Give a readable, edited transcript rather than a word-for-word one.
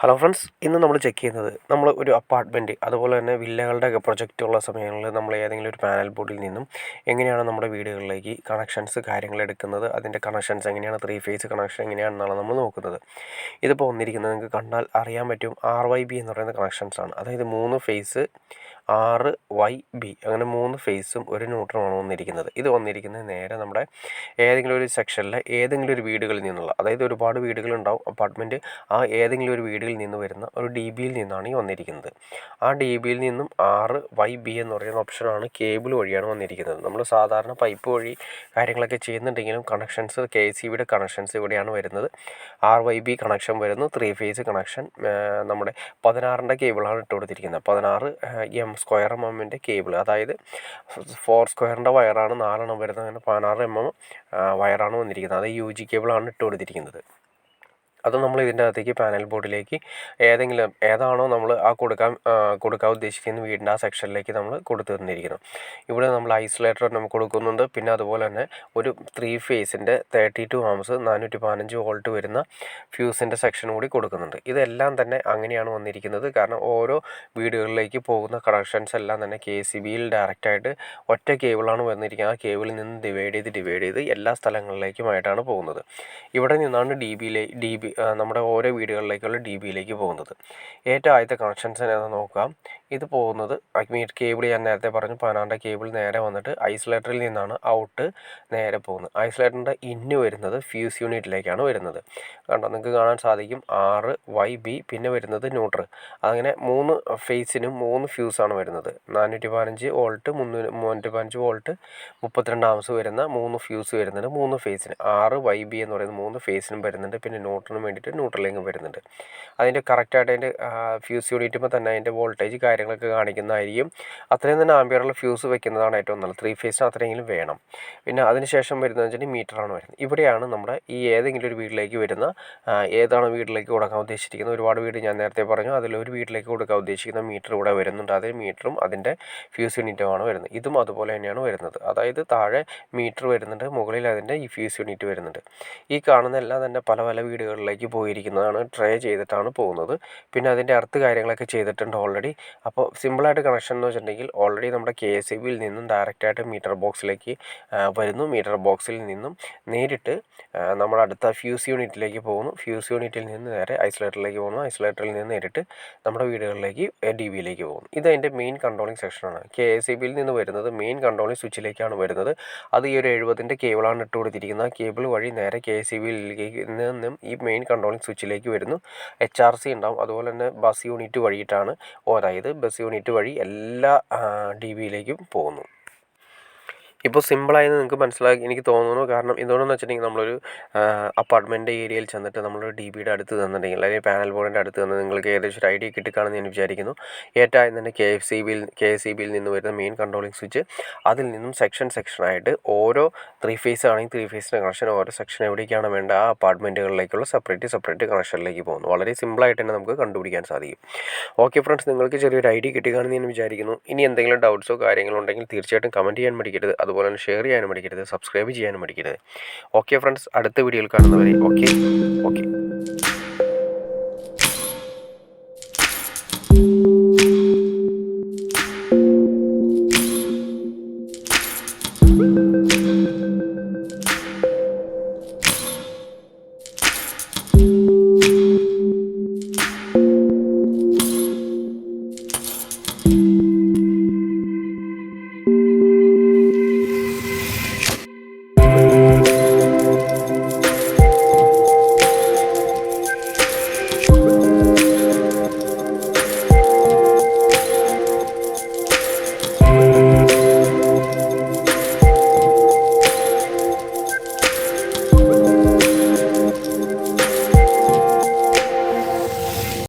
Hello friends, ഇന്ന് നമ്മൾ check ചെയ്യുന്നത് നമ്മൾ ഒരു അപ്പാർട്ട്മെൻറ്റ് അതുപോലെ തന്നെ വില്ലകളുടെയൊക്കെ പ്രൊജക്റ്റുള്ള സമയങ്ങളിൽ നമ്മൾ ഏതെങ്കിലും ഒരു പാനൽ ബോർഡിൽ നിന്നും എങ്ങനെയാണ് നമ്മുടെ വീടുകളിലേക്ക് കണക്ഷൻസ് കാര്യങ്ങൾ എടുക്കുന്നത്, അതിൻ്റെ കണക്ഷൻസ് എങ്ങനെയാണ്, 3 ഫേസ് കണക്ഷൻ എങ്ങനെയാണെന്നാണ് നമ്മൾ നോക്കുന്നത്. ഇതിപ്പോൾ വന്നിരിക്കുന്നത് നിങ്ങൾക്ക് കണ്ടാൽ അറിയാൻ പറ്റും, RYB എന്ന് പറയുന്ന കണക്ഷൻസാണ്. അതായത് 3 ഫേസ് RYB അങ്ങനെ 3 ഫേസും ഒരു ന്യൂട്രലാണ് വന്നിരിക്കുന്നത്. ഇത് വന്നിരിക്കുന്നത് നേരെ നമ്മുടെ ഏതെങ്കിലും ഒരു സെക്ഷനിലെ ഏതെങ്കിലും ഒരു വീടുകളിൽ നിന്നുള്ള, അതായത് ഒരുപാട് വീടുകളുണ്ടാവും അപ്പാർട്ട്മെൻറ്റ്, ആ ഏതെങ്കിലും ഒരു വീടുകളിൽ നിന്ന് വരുന്ന ഒരു DBയിൽ നിന്നാണ് ഈ വന്നിരിക്കുന്നത്. ആ DBയിൽ നിന്നും RYB എന്ന് പറയുന്ന ഓപ്ഷനാണ് കേബിൾ വഴിയാണ് വന്നിരിക്കുന്നത്. നമ്മൾ സാധാരണ പൈപ്പ് വഴി കാര്യങ്ങളൊക്കെ ചെയ്യുന്നുണ്ടെങ്കിലും കണക്ഷൻസ് KCBയുടെ കണക്ഷൻസ് ഇവിടെയാണ് വരുന്നത്. RYB കണക്ഷൻ വരുന്നു. 3 ഫേസ് കണക്ഷൻ നമ്മുടെ 16ൻ്റെ കേബിളാണ് ഇട്ട് കൊടുത്തിരിക്കുന്നത്. 16 സ്ക്വയർ എമ്മിൻ്റെ കേബിൾ, അതായത് 4 സ്ക്വയറിൻ്റെ വയറാണ് 4 വരുന്നത്. അങ്ങനെ 16 വയറാണ് വന്നിരിക്കുന്നത്. അത് UG കേബിളാണ് ഇട്ട് കൊടുത്തിരിക്കുന്നത്. അത് നമ്മൾ ഇതിൻ്റെ അകത്തേക്ക് പാനൽ ബോർഡിലേക്ക് ഏതാണോ നമ്മൾ കൊടുക്കാൻ ഉദ്ദേശിക്കുന്ന വീടിൻ്റെ ആ സെക്ഷനിലേക്ക് നമ്മൾ കൊടുത്തു തന്നിരിക്കുന്നു. ഇവിടെ നമ്മൾ ഐസൊലേറ്റർ നമുക്ക് കൊടുക്കുന്നുണ്ട്. പിന്നെ അതുപോലെ തന്നെ ഒരു 3 ഫേസിൻ്റെ 32 ആംസ് 415 വോൾട്ട് വരുന്ന ഫ്യൂസിൻ്റെ സെക്ഷൻ കൂടി കൊടുക്കുന്നുണ്ട്. ഇതെല്ലാം തന്നെ അങ്ങനെയാണ് വന്നിരിക്കുന്നത്. കാരണം ഓരോ വീടുകളിലേക്ക് പോകുന്ന കണക്ഷൻസ് എല്ലാം തന്നെ KCBയിൽ ഡയറക്റ്റായിട്ട് ഒറ്റ കേബിളാണ് വന്നിരിക്കുന്നത്. ആ കേബിളിൽ നിന്ന് ഡിവൈഡ് ചെയ്ത് എല്ലാ സ്ഥലങ്ങളിലേക്കുമായിട്ടാണ് പോകുന്നത്. ഇവിടെ നിന്നാണ് DB നമ്മുടെ ഓരോ വീടുകളിലേക്കുള്ള DBയിലേക്ക് പോകുന്നത്. ഏറ്റവും ആദ്യത്തെ കണക്ഷൻസ് ഏതാണെന്ന് നോക്കാം. ഇത് പോകുന്നത് കേബിൾ ഞാൻ നേരത്തെ പറഞ്ഞു, 16ൻ്റെ കേബിൾ നേരെ വന്നിട്ട് ഐസൊലേറ്ററിൽ നിന്നാണ് ഔട്ട് നേരെ പോകുന്നത്. ഐസൊലേറ്ററിൻ്റെ ഇന്ന് വരുന്നത് ഫ്യൂസ് യൂണിറ്റിലേക്കാണ് വരുന്നത്. കണ്ടോ, നിങ്ങൾക്ക് കാണാൻ സാധിക്കും RYB, പിന്നെ വരുന്നത് ന്യൂട്രൽ. അങ്ങനെ 3 ഫേസിനും 3 ഫ്യൂസാണ് വരുന്നത്. 415 വോൾട്ട്, 315 വോൾട്ട്, 32 ആംസ് വരുന്ന 3 ഫ്യൂസ് വരുന്നുണ്ട് 3 ഫേസിന്. RYB എന്ന് പറയുന്ന 3 ഫേസിനും വരുന്നുണ്ട്. പിന്നെ ന്യൂട്രലിന് വേണ്ടിയിട്ട് ന്യൂട്രലിലേക്കും വരുന്നുണ്ട്. അതിൻ്റെ കറക്റ്റായിട്ട് അതിൻ്റെ ഫ്യൂസ് യൂണിറ്റുമ്പോൾ തന്നെ അതിൻ്റെ വോൾട്ടേജ് കാര്യങ്ങളൊക്കെ കാണിക്കുന്നതായിരിക്കും. അത്രയും തന്നെ ആംബിയറുള്ള ഫ്യൂസ് വെക്കുന്നതാണ് ഏറ്റവും നല്ലത്. 3 ഫേസിന് അത്രയെങ്കിലും വേണം. പിന്നെ അതിനുശേഷം വരുന്നത് വെച്ചിട്ടുണ്ടെങ്കിൽ മീറ്ററാണ് വരുന്നത്. ഇവിടെയാണ് നമ്മുടെ ഈ ഏതെങ്കിലും ഒരു വീട്ടിലേക്ക് വരുന്ന ഏതാണ് വീട്ടിലേക്ക് കൊടുക്കാൻ ഉദ്ദേശിച്ചിരിക്കുന്നത്. ഒരുപാട് വീട് ഞാൻ നേരത്തെ പറഞ്ഞു, അതിലൊരു വീട്ടിലേക്ക് കൊടുക്കാൻ ഉദ്ദേശിക്കുന്ന മീറ്റർ ഇവിടെ വരുന്നുണ്ട്. അതേ മീറ്ററും അതിൻ്റെ ഫ്യൂസ് യൂണിറ്റുമാണ് വരുന്നത്. ഇതും അതുപോലെ തന്നെയാണ് വരുന്നത്. അതായത് താഴെ മീറ്റർ വരുന്നുണ്ട്, മുകളിൽ അതിൻ്റെ ഈ ഫ്യൂസ് യൂണിറ്റ് വരുന്നുണ്ട്. ഈ കാണുന്ന എല്ലാം തന്നെ പല പല വീടുകളിലേക്ക് പോയിരിക്കുന്നതാണ്, ട്രേ ചെയ്തിട്ടാണ് പോകുന്നത്. പിന്നെ അതിൻ്റെ അടുത്ത് കാര്യങ്ങളൊക്കെ ചെയ്തിട്ടുണ്ട് ഓൾറെഡി. അപ്പോൾ സിമ്പിളായിട്ട് കണക്ഷൻ എന്ന് വെച്ചിട്ടുണ്ടെങ്കിൽ ഓൾറെഡി നമ്മുടെ KCBയിൽ നിന്നും ഡയറക്റ്റായിട്ട് മീറ്റർ ബോക്സിലേക്ക് വരുന്നു. മീറ്റർ ബോക്സിൽ നിന്നും നേരിട്ട് നമ്മൾ അടുത്ത ഫ്യൂസ് യൂണിറ്റിലേക്ക് പോകുന്നു. ഫ്യൂസ് യൂണിറ്റിൽ നിന്ന് നേരെ ഐസൊലേറ്ററിലേക്ക് പോകുന്നു. ഐസൊലേറ്ററിൽ നിന്ന് നേരിട്ട് നമ്മുടെ വീടുകളിലേക്ക് DBയിലേക്ക് പോകുന്നു. ഇതതിൻ്റെ മെയിൻ കൺട്രോളിങ് സെക്ഷനാണ്. KCBയിൽ നിന്ന് വരുന്നത് മെയിൻ കൺട്രോളിങ് സ്വിച്ചിലേക്കാണ് വരുന്നത്. അത് ഈ ഒരു 70ൻ്റെ കേബിളാണ് ഇട്ട് കൊടുത്തിരിക്കുന്നത്. ആ കേബിൾ വഴി നേരെ KCBയിലേക്ക് നിന്നും ഈ മെയിൻ കൺട്രോളിങ് സ്വിച്ചിലേക്ക് വരുന്നു. HRC ഉണ്ടാവും. അതുപോലെ തന്നെ ബസ് യൂണിറ്റ് വഴിയിട്ടാണ്, അതായത് ബസ് യൂണിറ്റ് വഴി എല്ലാ DBയിലേക്കും പോകുന്നു. ഇപ്പോൾ സിമ്പിളായി നിങ്ങൾക്ക് മനസ്സിലാക്കി എനിക്ക് തോന്നുന്നു. കാരണം എന്തുകൊണ്ടെന്ന് വെച്ചിട്ടുണ്ടെങ്കിൽ നമ്മളൊരു അപ്പാർട്ട്മെൻറ്റ് ഏരിയയിൽ ചെന്നിട്ട് നമ്മളൊരു DBയുടെ അടുത്ത് തന്നിട്ടുണ്ടെങ്കിൽ, അല്ലെങ്കിൽ പാനൽ ബോർഡിൻ്റെ അടുത്ത് നിന്ന് നിങ്ങൾക്ക് ഏകദേശം ഒരു ഐഡിയ കിട്ടിക്കാണെന്ന് ഞാൻ വിചാരിക്കുന്നു. ഏറ്റവും ആദ്യം തന്നെ KCBയിൽ നിന്ന് വരുന്ന മെയിൻ കൺട്രോളിങ് സ്വിച്ച്, അതിൽ നിന്നും സെക്ഷനായിട്ട് ഓരോ 3 ഫേസ് ആണെങ്കിൽ 3 ഫേസിൻ്റെ കണക്ഷൻ, ഓരോ സെക്ഷൻ എവിടേക്കാണ് വേണ്ട ആ അപ്പാർട്ട്മെൻറ്റുകളിലേക്കുള്ള സെപ്പറേറ്റ് കണക്ഷനിലേക്ക് പോകുന്നു. വളരെ സിമ്പിളായിട്ട് തന്നെ നമുക്ക് കണ്ടുപിടിക്കാൻ സാധിക്കും. ഓക്കെ ഫ്രണ്ട്സ്, നിങ്ങൾക്ക് ചെറിയൊരു ഐഡിയ കിട്ടിക്കാണെന്ന് ഞാൻ വിചാരിക്കുന്നു. ഇനി എന്തെങ്കിലും ഡൗട്ട്സോ കാര്യങ്ങളോ ഉണ്ടെങ്കിൽ തീർച്ചയായിട്ടും കമൻറ്റ് ചെയ്യാൻ മടിക്കരുത്. അതുപോലെ തന്നെ ഷെയർ ചെയ്യാനും മടിക്കരുത്, സബ്സ്ക്രൈബ് ചെയ്യാനും മടിക്കരുത്. ഓക്കെ ഫ്രണ്ട്സ്, അടുത്ത വീഡിയോയിൽ കാണുന്നവരെ ഓക്കെ.